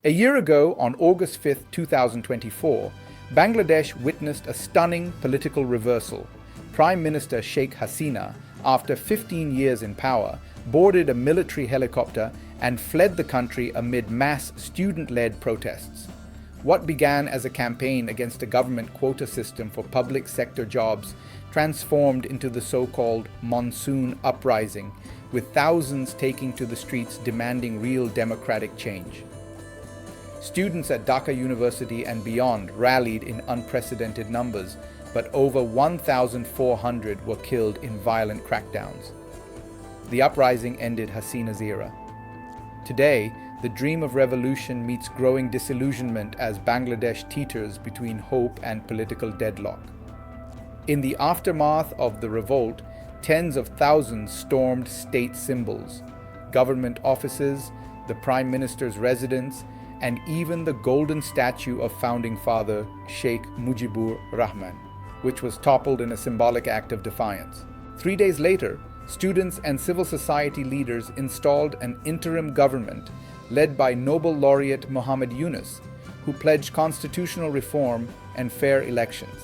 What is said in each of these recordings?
A year ago, on August 5, 2024, Bangladesh witnessed a stunning political reversal. Prime Minister Sheikh Hasina, after 15 years in power, boarded a military helicopter and fled the country amid mass student-led protests. What began as a campaign against a government quota system for public sector jobs transformed into the so-called monsoon uprising, with thousands taking to the streets demanding real democratic change. Students at Dhaka University and beyond rallied in unprecedented numbers, but over 1,400 were killed in violent crackdowns. The uprising ended Hasina's era. Today, the dream of revolution meets growing disillusionment as Bangladesh teeters between hope and political deadlock. In the aftermath of the revolt, tens of thousands stormed state symbols, government offices, the Prime Minister's residence, and even the golden statue of founding father Sheikh Mujibur Rahman, which was toppled in a symbolic act of defiance. 3 days later, students and civil society leaders installed an interim government led by Nobel laureate Muhammad Yunus, who pledged constitutional reform and fair elections.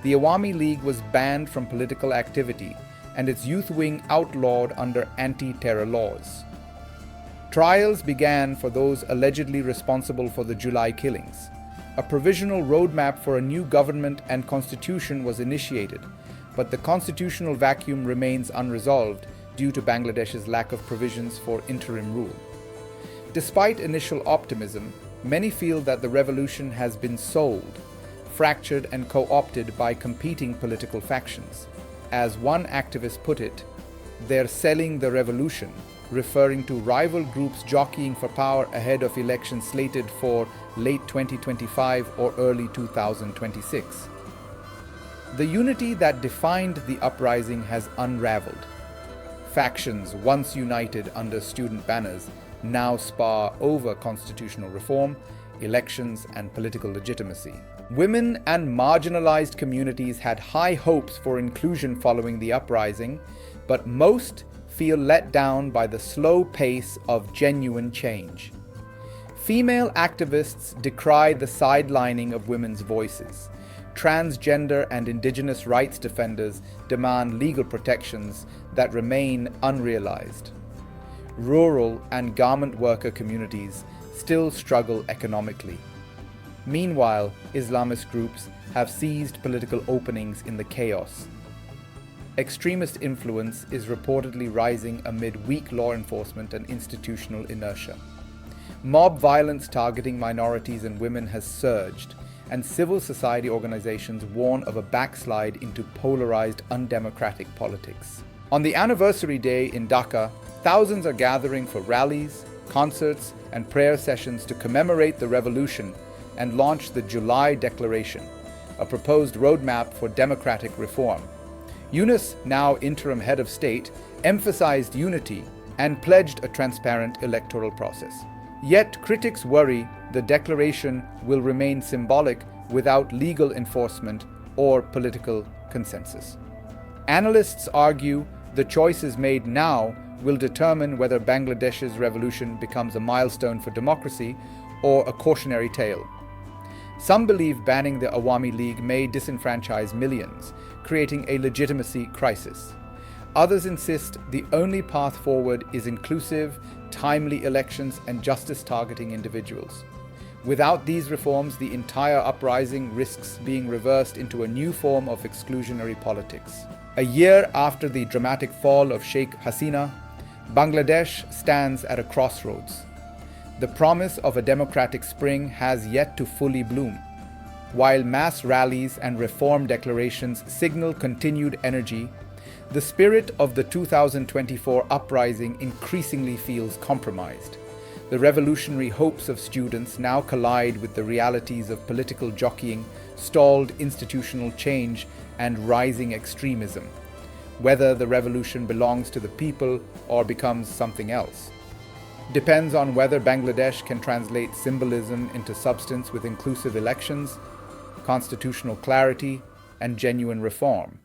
The Awami League was banned from political activity and its youth wing outlawed under anti-terror laws. Trials began for those allegedly responsible for the July killings. A provisional roadmap for a new government and constitution was initiated, but the constitutional vacuum remains unresolved due to Bangladesh's lack of provisions for interim rule. Despite initial optimism, many feel that the revolution has been sold, fractured and co-opted by competing political factions. As one activist put it, "They're selling the revolution," referring to rival groups jockeying for power ahead of elections slated for late 2025 or early 2026. The unity that defined the uprising has unraveled. Factions once united under student banners now spar over constitutional reform, elections, and political legitimacy. Women and marginalized communities had high hopes for inclusion following the uprising, but most feel let down by the slow pace of genuine change. Female activists decry the sidelining of women's voices. Transgender and indigenous rights defenders demand legal protections that remain unrealized. Rural and garment worker communities still struggle economically. Meanwhile, Islamist groups have seized political openings in the chaos. Extremist influence is reportedly rising amid weak law enforcement and institutional inertia. Mob violence targeting minorities and women has surged, and civil society organizations warn of a backslide into polarized, undemocratic politics. On the anniversary day in Dhaka, thousands are gathering for rallies, concerts, and prayer sessions to commemorate the revolution and launch the July Declaration, a proposed roadmap for democratic reform. Yunus, now interim head of state, emphasized unity and pledged a transparent electoral process. Yet critics worry the declaration will remain symbolic without legal enforcement or political consensus. Analysts argue the choices made now will determine whether Bangladesh's revolution becomes a milestone for democracy or a cautionary tale. Some believe banning the Awami League may disenfranchise millions, creating a legitimacy crisis. Others insist the only path forward is inclusive, timely elections and justice targeting individuals. Without these reforms, the entire uprising risks being reversed into a new form of exclusionary politics. A year after the dramatic fall of Sheikh Hasina, Bangladesh stands at a crossroads. The promise of a democratic spring has yet to fully bloom. While mass rallies and reform declarations signal continued energy, the spirit of the 2024 uprising increasingly feels compromised. The revolutionary hopes of students now collide with the realities of political jockeying, stalled institutional change, and rising extremism. Whether the revolution belongs to the people or becomes something else depends on whether Bangladesh can translate symbolism into substance with inclusive elections, constitutional clarity, and genuine reform.